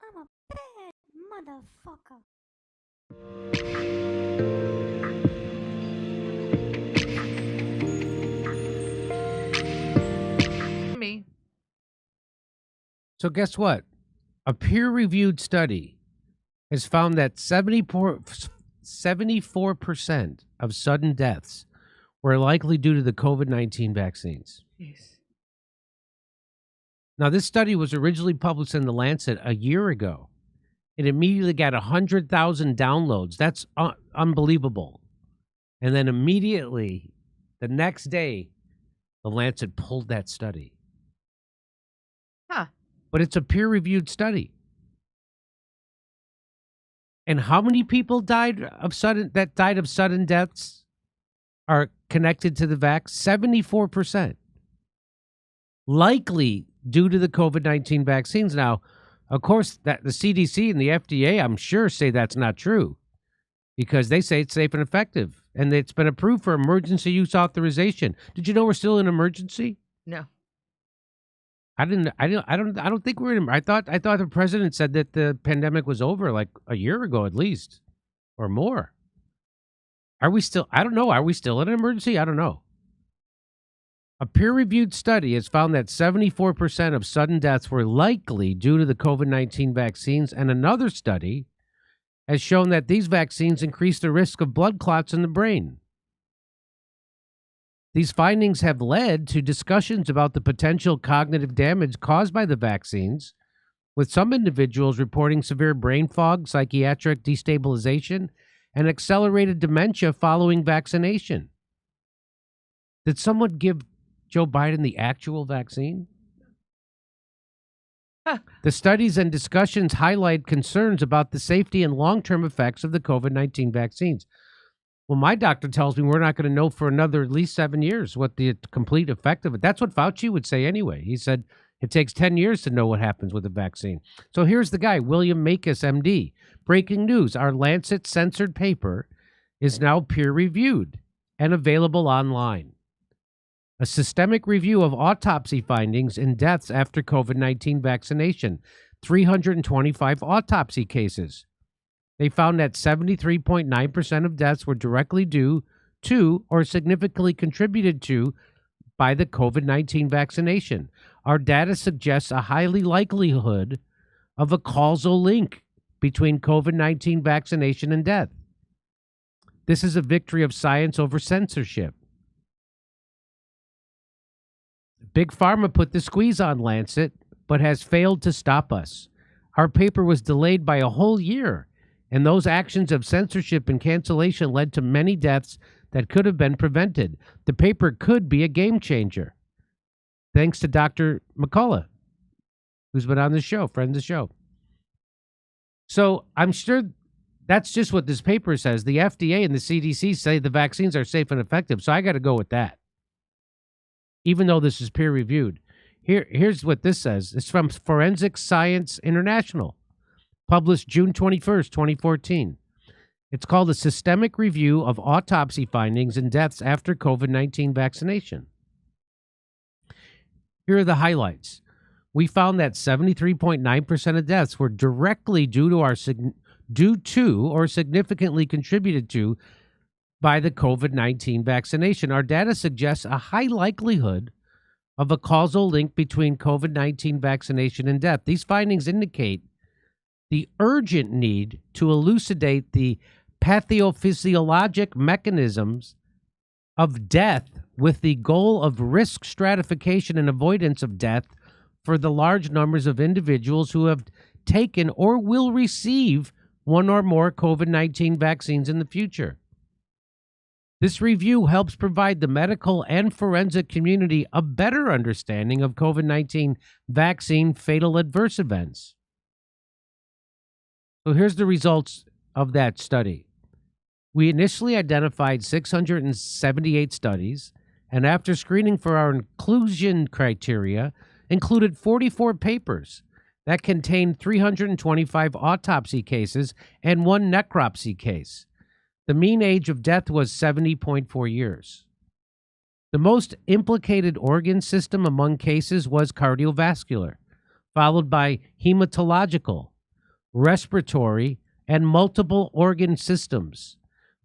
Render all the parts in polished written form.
I'm a bad motherfucker. Me. So guess what? A peer-reviewed study has found that 74% of sudden deaths were likely due to the COVID-19 vaccines. Yes. Now, this study was originally published in The Lancet a year ago. It immediately got 100,000 downloads. That's unbelievable. And then immediately, the next day, The Lancet pulled that study. Huh. But it's a peer-reviewed study. And how many people died of sudden deaths are connected to the vax? 74%. Likely due to the COVID-19 vaccines. Now, of course, that the CDC and the FDA, I'm sure, say that's not true because they say it's safe and effective, and it's been approved for emergency use authorization. Did you know we're still in emergency? No. I don't think we're in. I thought the president said that the pandemic was over like a year ago at least, or more. Are we still? I don't know. Are we still in an emergency? I don't know. A peer-reviewed study has found that 74% of sudden deaths were likely due to the COVID-19 vaccines, and another study has shown that these vaccines increase the risk of blood clots in the brain. These findings have led to discussions about the potential cognitive damage caused by the vaccines, with some individuals reporting severe brain fog, psychiatric destabilization, and accelerated dementia following vaccination. Did someone give Joe Biden the actual vaccine? The studies and discussions highlight concerns about the safety and long-term effects of the COVID-19 vaccines. Well, my doctor tells me we're not going to know for another at least 7 years what the complete effect of it. That's what Fauci would say anyway. He said it takes 10 years to know what happens with the vaccine. So here's the guy, William Makis, MD. Breaking news, our Lancet censored paper is now peer-reviewed and available online. A systemic review of autopsy findings in deaths after COVID-19 vaccination, 325 autopsy cases. They found that 73.9% of deaths were directly due to or significantly contributed to by the COVID-19 vaccination. Our data suggests a highly likelihood of a causal link between COVID-19 vaccination and death. This is a victory of science over censorship. Big Pharma put the squeeze on Lancet, but has failed to stop us. Our paper was delayed by a whole year, and those actions of censorship and cancellation led to many deaths that could have been prevented. The paper could be a game changer. Thanks to Dr. McCullough, who's been on the show, friend of the show. So I'm sure that's just what this paper says. The FDA and the CDC say the vaccines are safe and effective, so I got to go with that, even though this is peer-reviewed. Here's what this says. It's from Forensic Science International, published June 21st, 2014. It's called A Systemic Review of Autopsy Findings in Deaths After COVID-19 Vaccination. Here are the highlights. We found that 73.9% of deaths were directly due to or significantly contributed to by the COVID-19 vaccination. Our data suggests a high likelihood of a causal link between COVID-19 vaccination and death. These findings indicate the urgent need to elucidate the pathophysiologic mechanisms of death with the goal of risk stratification and avoidance of death for the large numbers of individuals who have taken or will receive one or more COVID-19 vaccines in the future. This review helps provide the medical and forensic community a better understanding of COVID-19 vaccine fatal adverse events. So here's the results of that study. We initially identified 678 studies, and after screening for our inclusion criteria, included 44 papers that contained 325 autopsy cases and one necropsy case. The mean age of death was 70.4 years. The most implicated organ system among cases was cardiovascular, followed by hematological, respiratory, and multiple organ systems.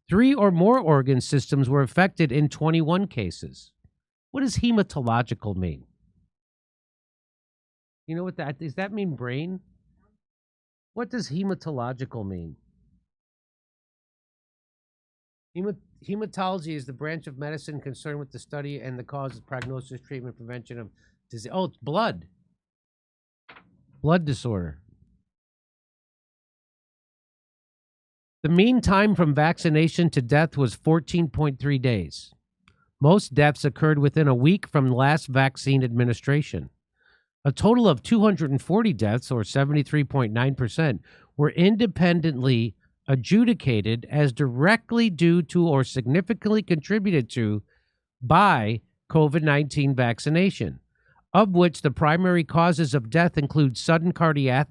3 or more organ systems were affected in 21 cases. What does hematological mean? You know what that does? That mean brain? What does hematological mean? Hematology is the branch of medicine concerned with the study and the causes, prognosis, treatment, prevention of disease. Oh, it's blood. Blood disorder. The mean time from vaccination to death was 14.3 days. Most deaths occurred within a week from last vaccine administration. A total of 240 deaths, or 73.9%, were independently adjudicated as directly due to or significantly contributed to by COVID-19 vaccination, of which the primary causes of death include sudden cardiac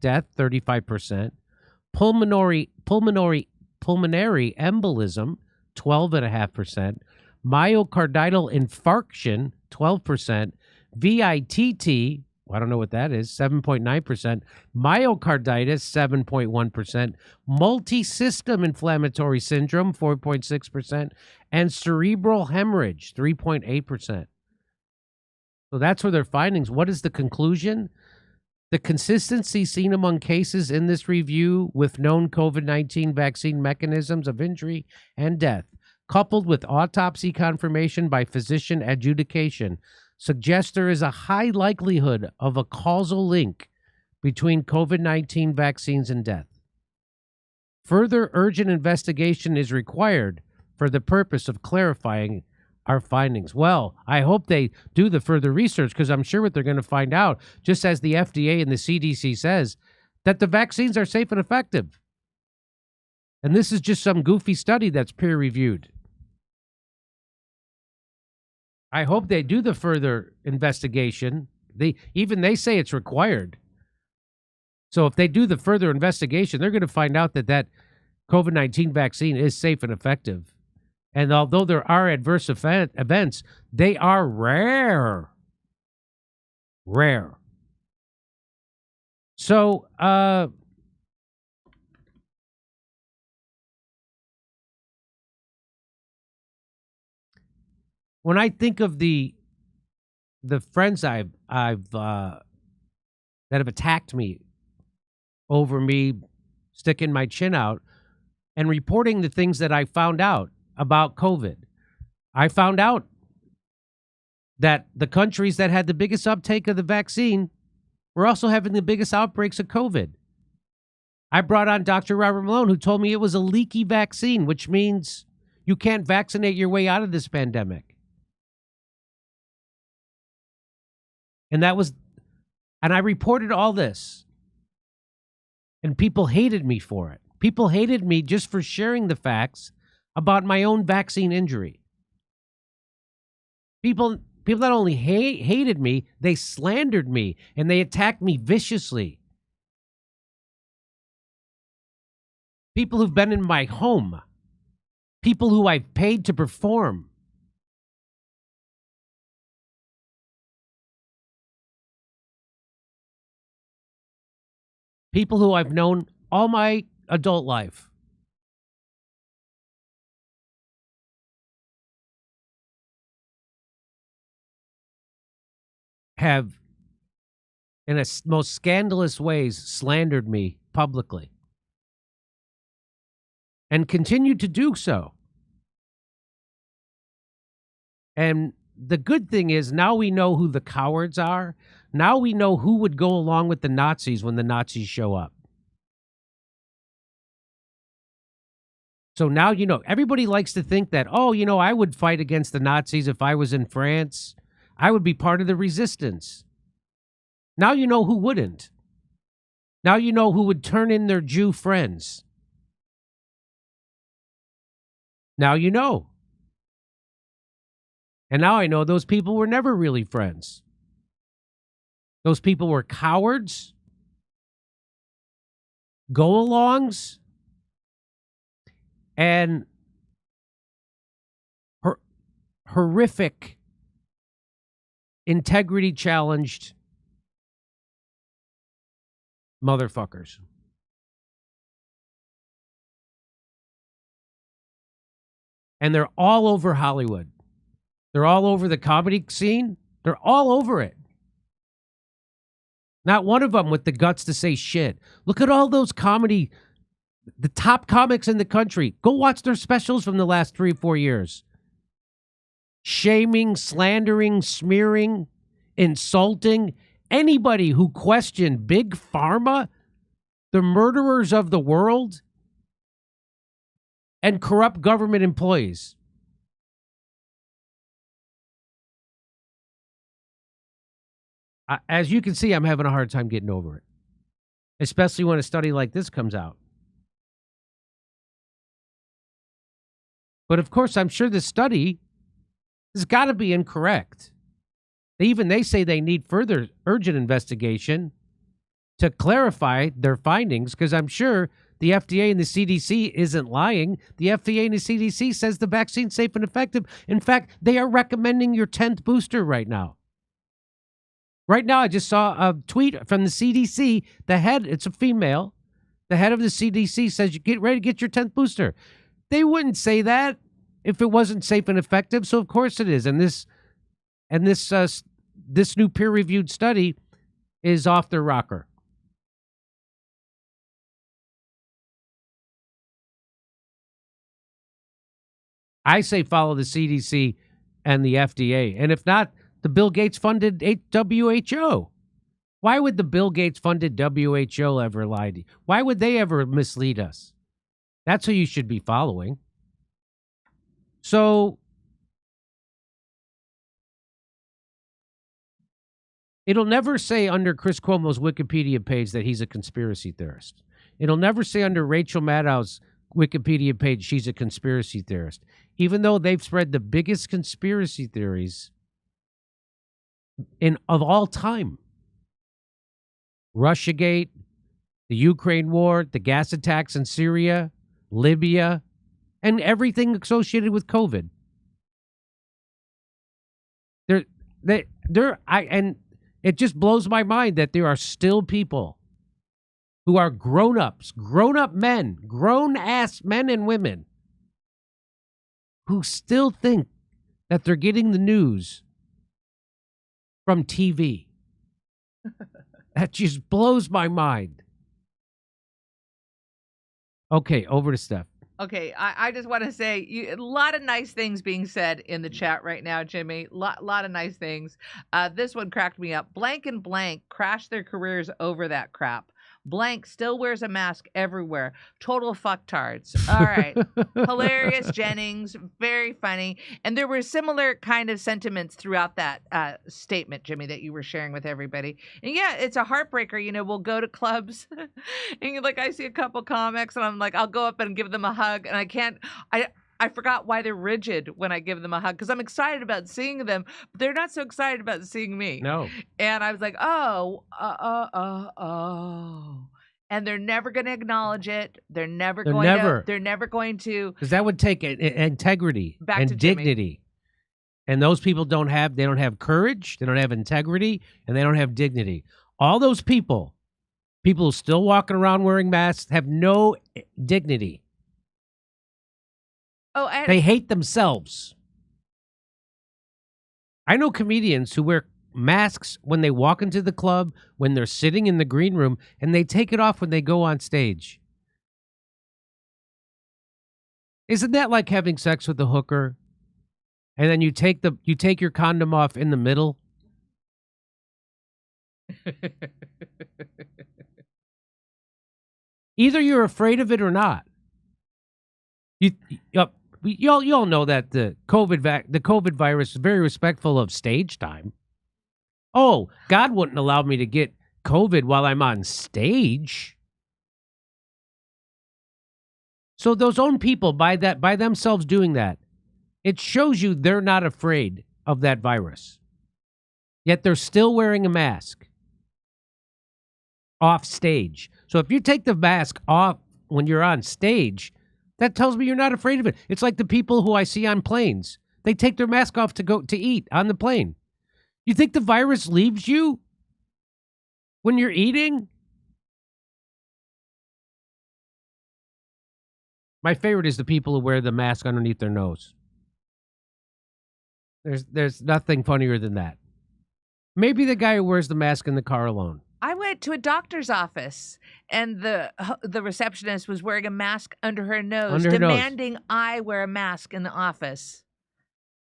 death, 35%, pulmonary embolism, 12.5%, myocardial infarction, 12%, VITT, I don't know what that is, 7.9%, myocarditis, 7.1%, multisystem inflammatory syndrome, 4.6%, and cerebral hemorrhage, 3.8%. So that's where their findings. What is the conclusion? The consistency seen among cases in this review with known COVID-19 vaccine mechanisms of injury and death, coupled with autopsy confirmation by physician adjudication, suggests there is a high likelihood of a causal link between COVID-19 vaccines and death. Further urgent investigation is required for the purpose of clarifying our findings. Well, I hope they do the further research, because I'm sure what they're going to find out, just as the FDA and the CDC says, that the vaccines are safe and effective. And this is just some goofy study that's peer-reviewed. I hope they do the further investigation. They say it's required. So if they do the further investigation, they're going to find out that that COVID-19 vaccine is safe and effective. And although there are adverse events, they are rare. Rare. So, when I think of the friends I've that have attacked me over me sticking my chin out and reporting the things that I found out about COVID, I found out that the countries that had the biggest uptake of the vaccine were also having the biggest outbreaks of COVID. I brought on Dr. Robert Malone, who told me it was a leaky vaccine, which means you can't vaccinate your way out of this pandemic. And I reported all this. And people hated me for it. People hated me just for sharing the facts about my own vaccine injury. People not only hated me, they slandered me, and they attacked me viciously. People who've been in my home. People who I've paid to perform. People who I've known all my adult life. Have, in a most scandalous ways, slandered me publicly. And continue to do so. And the good thing is, now we know who the cowards are. Now we know who would go along with the Nazis when the Nazis show up. So now, everybody likes to think that, I would fight against the Nazis if I was in France. I would be part of the resistance. Now you know who wouldn't. Now you know who would turn in their Jew friends. Now you know. And now I know those people were never really friends. Those people were cowards, go-alongs, and horrific, integrity-challenged motherfuckers. And they're all over Hollywood. They're all over the comedy scene. They're all over it. Not one of them with the guts to say shit. Look at all those comedy, the top comics in the country. Go watch their specials from the last 3 or 4 years. Shaming, slandering, smearing, insulting anybody who questioned Big Pharma, the murderers of the world, and corrupt government employees. As you can see, I'm having a hard time getting over it, especially when a study like this comes out. But of course, I'm sure the study has got to be incorrect. They say they need further urgent investigation to clarify their findings, because I'm sure the FDA and the CDC isn't lying. The FDA and the CDC says the vaccine's safe and effective. In fact, they are recommending your 10th booster right now. Right now, I just saw a tweet from the CDC. The head, it's a female. The head of the CDC says, you get ready to get your 10th booster. They wouldn't say that if it wasn't safe and effective. So of course it is. And this new peer-reviewed study is off their rocker. I say follow the CDC and the FDA. And if not, the Bill Gates funded WHO. Why would the Bill Gates funded WHO ever lie to you? Why would they ever mislead us? That's who you should be following. So it'll never say under Chris Cuomo's Wikipedia page that he's a conspiracy theorist. It'll never say under Rachel Maddow's Wikipedia page she's a conspiracy theorist, even though they've spread the biggest conspiracy theories of all time. Russiagate, the Ukraine war, the gas attacks in Syria, Libya, and everything associated with COVID. And it just blows my mind that there are still people who are grown-ups, grown-up men, grown-ass men and women who still think that they're getting the news from TV. That just blows my mind. Okay, over to Steph. Okay, I just want to say a lot of nice things being said in the chat right now, Jimmy. Lot of nice things. This one cracked me up. Blank and blank crashed their careers over that crap. Blank still wears a mask everywhere. Total fucktards. All right. Hilarious Jennings. Very funny. And there were similar kind of sentiments throughout that statement, Jimmy, that you were sharing with everybody. And yeah, it's a heartbreaker. You know, we'll go to clubs and I see a couple comics and I'm like, I'll go up and give them a hug. And I forgot why they're rigid when I give them a hug, because I'm excited about seeing them, but they're not so excited about seeing me. No. And I was like, oh. And they're never going to acknowledge it. They're never going to. Because that would take integrity and dignity. And those people don't have courage, they don't have integrity, and they don't have dignity. All those people who still walking around wearing masks, have no dignity. Oh, they hate themselves. I know comedians who wear masks when they walk into the club, when they're sitting in the green room, and they take it off when they go on stage. Isn't that like having sex with a hooker, and then you take your condom off in the middle? Either you're afraid of it or not. You all know that the COVID virus is very respectful of stage time. Oh, God wouldn't allow me to get COVID while I'm on stage. So those own people, by themselves doing that, it shows you they're not afraid of that virus. Yet they're still wearing a mask off stage. So if you take the mask off when you're on stage, that tells me you're not afraid of it. It's like the people who I see on planes. They take their mask off to go to eat on the plane. You think the virus leaves you when you're eating? My favorite is the people who wear the mask underneath their nose. There's nothing funnier than that. Maybe the guy who wears the mask in the car alone. I went to a doctor's office, and the receptionist was wearing a mask under her nose, demanding I wear a mask in the office.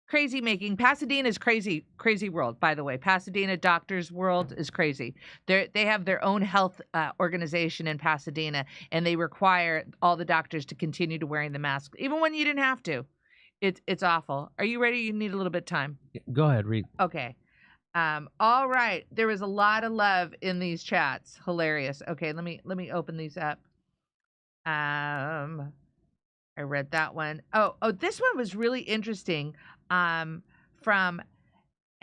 Crazy making. Pasadena's crazy world, by the way. Pasadena doctors' world is crazy. They have their own health organization in Pasadena, and they require all the doctors to continue to wearing the mask, even when you didn't have to. It's awful. Are you ready? You need a little bit of time. Go ahead, read. Okay. All right. There was a lot of love in these chats. Hilarious. Okay, let me open these up. I read that one. Oh, this one was really interesting. From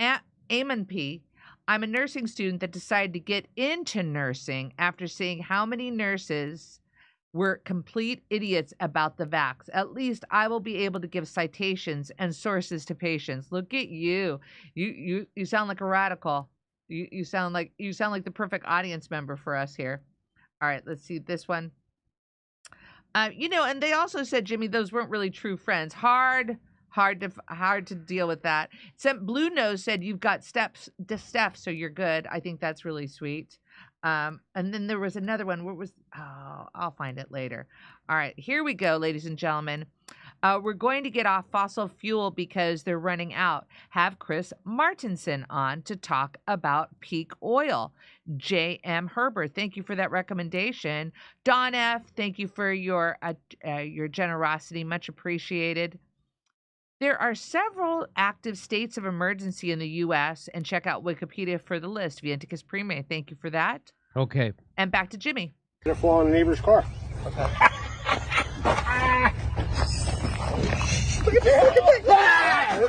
Amon P. I'm a nursing student that decided to get into nursing after seeing how many nurses were complete idiots about the vax. At least I will be able to give citations and sources to patients. Look at you. You sound like a radical. You sound like the perfect audience member for us here. All right, let's see this one. And they also said, Jimmy, those weren't really true friends. Hard to deal with that. Blue Nose said you've got Steph, so you're good. I think that's really sweet. And then there was another one. I'll find it later. All right, here we go, ladies and gentlemen. We're going to get off fossil fuel because they're running out. Have Chris Martinson on to talk about peak oil. J.M. Herbert, thank you for that recommendation. Don F., thank you for your generosity. Much appreciated. There are several active states of emergency in the U.S., and check out Wikipedia for the list. Vienticus Prime, thank you for that. Okay. And back to Jimmy. They're flying in the neighbor's car. Okay. Look at that!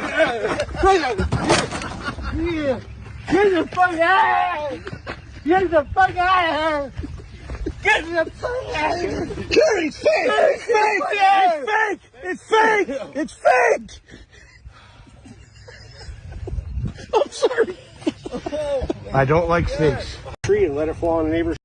Get the fuck out! Get the fuck out! Get the fuck out! It's fake! It's fake! It's fake! It's fake! I'm sorry. I don't like fakes. Tree and let it fall on the neighbor's.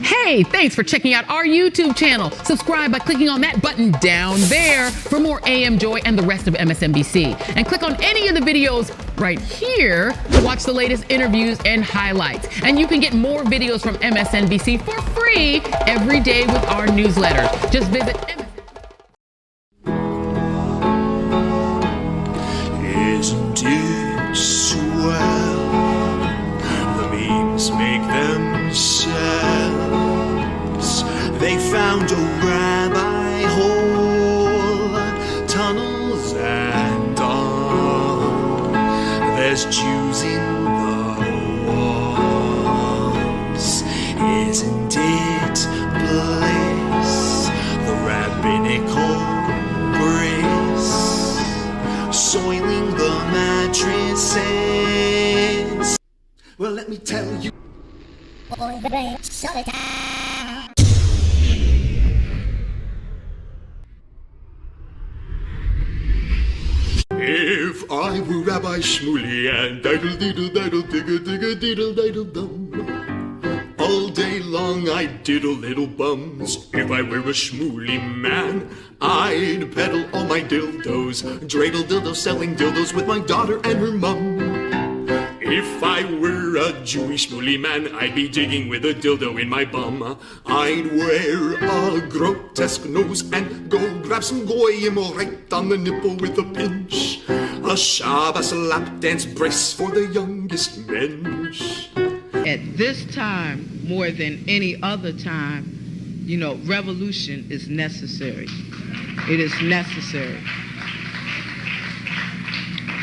Hey, thanks for checking out our YouTube channel. Subscribe by clicking on that button down there for more AM Joy and the rest of MSNBC. And click on any of the videos right here to watch the latest interviews and highlights. And you can get more videos from MSNBC for free every day with our newsletter. Just visit Isn't it swell? The memes make themselves. They found a rabbi hole, tunnels and all. There's Jews in the wall. tell you. If I were Rabbi Shmuley and diddle diddle diddle digga digga diddle diddle dum, all day long I'd diddle little bums. If I were a Shmuley man, I'd peddle all my dildos, dreidel dildos, selling dildos with my daughter and her mum. If I were a Jewish Shmuley man, I'd be digging with a dildo in my bum. I'd wear a grotesque nose and go grab some goyim right on the nipple with a pinch. A Shabbos lap dance brace for the youngest mensch. At this time, more than any other time, you know, revolution is necessary. It is necessary.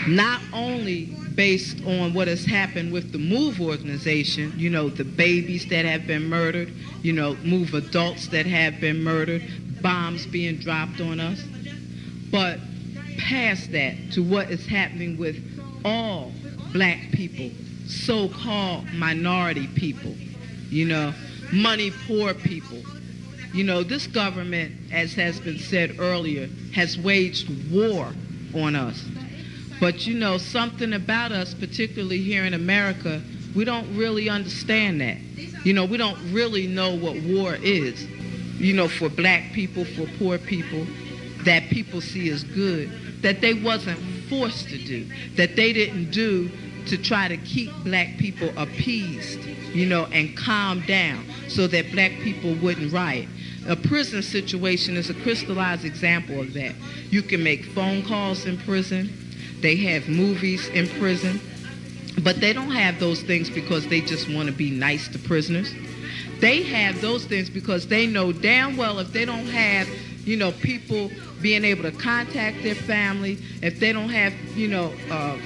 Not only based on what has happened with the MOVE organization, you know, the babies that have been murdered, you know, MOVE adults that have been murdered, bombs being dropped on us, but past that to what is happening with all black people, so-called minority people, you know, money poor people. You know, this government, as has been said earlier, has waged war on us. But you know, something about us, particularly here in America, we don't really understand that. You know, we don't really know what war is. You know, for black people, for poor people, that people see as good, that they wasn't forced to do, that they didn't do to try to keep black people appeased, you know, and calm down so that black people wouldn't riot. A prison situation is a crystallized example of that. You can make phone calls in prison. They have movies in prison, but they don't have those things because they just want to be nice to prisoners. They have those things because they know damn well if they don't have, you know, people being able to contact their family, if they don't have, you know,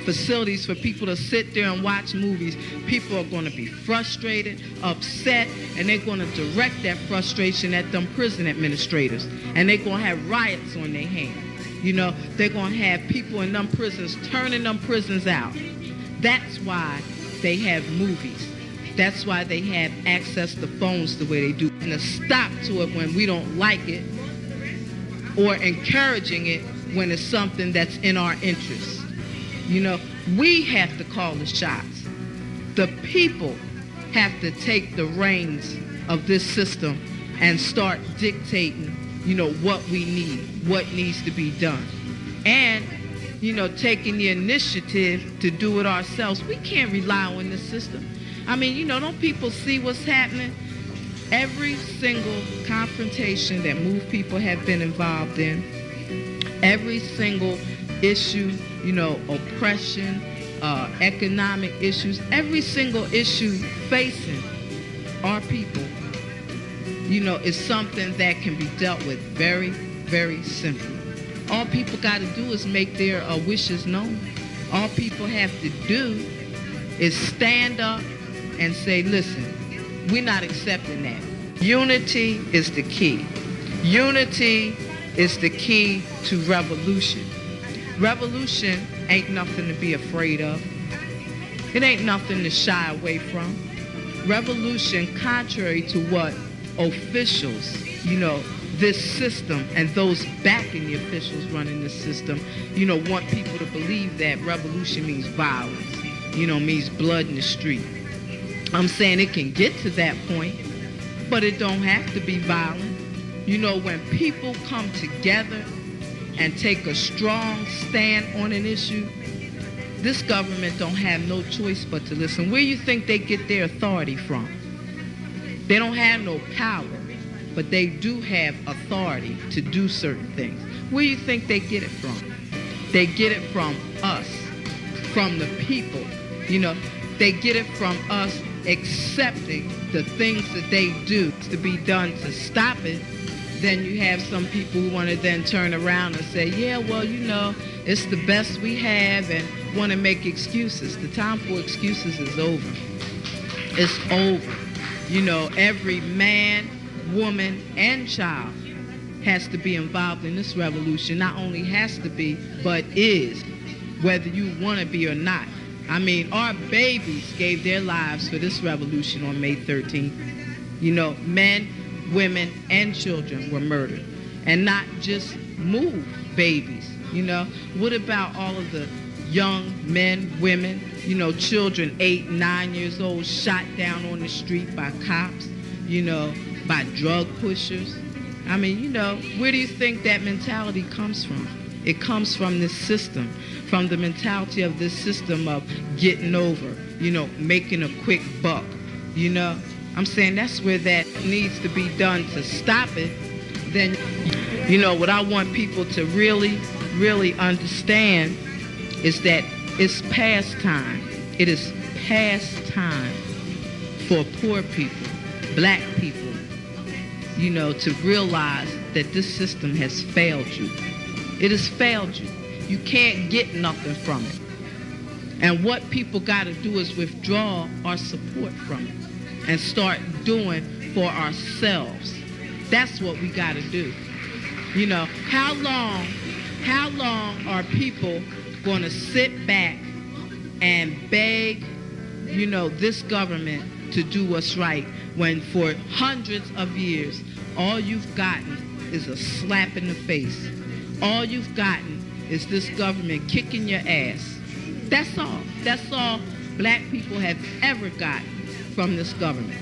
facilities for people to sit there and watch movies, people are going to be frustrated, upset, and they're going to direct that frustration at them prison administrators, and they're going to have riots on their hands. You know, they're going to have people in them prisons turning them prisons out. That's why they have movies. That's why they have access to phones the way they do. And a stop to it when we don't like it, or encouraging it when it's something that's in our interest. You know, we have to call the shots. The people have to take the reins of this system and start dictating, you know, what we need, what needs to be done. And, you know, taking the initiative to do it ourselves. We can't rely on this system. I mean, you know, don't people see what's happening? Every single confrontation that MOVE people have been involved in, every single issue, you know, oppression, economic issues, every single issue facing our people, you know, is something that can be dealt with very, very simply. All people got to do is make their wishes known. All people have to do is stand up and say, listen, we're not accepting that. Unity is the key. Unity is the key to revolution. Revolution ain't nothing to be afraid of. It ain't nothing to shy away from. Revolution, contrary to what officials, you know, this system and those backing the officials running this system, you know, want people to believe that revolution means violence, you know, means blood in the street. I'm saying it can get to that point, but it don't have to be violent. You know, when people come together and take a strong stand on an issue, this government don't have no choice but to listen. Where you think they get their authority from? They don't have no power, but they do have authority to do certain things. Where you think they get it from? They get it from us, from the people. You know, they get it from us accepting the things that they do to be done to stop it. Then you have some people who want to then turn around and say, yeah, well, you know, it's the best we have, and want to make excuses. The time for excuses is over. It's over. You know, every man, woman, and child has to be involved in this revolution. Not only has to be, but is, whether you want to be or not. I mean, our babies gave their lives for this revolution on May 13th. You know, men, women, and children were murdered. And not just move babies, you know. What about all of the young men, women, you know, children 8, 9 years old shot down on the street by cops, you know, by drug pushers? I mean, you know, where do you think that mentality comes from? It comes from this system, from the mentality of this system of getting over, you know, making a quick buck, you know. I'm saying that's where that needs to be done to stop it. Then, you know, what I want people to really, really understand is that it's past time. It is past time for poor people, black people, you know, to realize that this system has failed you. It has failed you. You can't get nothing from it. And what people got to do is withdraw our support from it and start doing for ourselves. That's what we got to do. You know, how long are people going to sit back and beg, you know, this government to do what's right when for hundreds of years all you've gotten is a slap in the face? All you've gotten is this government kicking your ass. That's all. That's all black people have ever gotten from this government.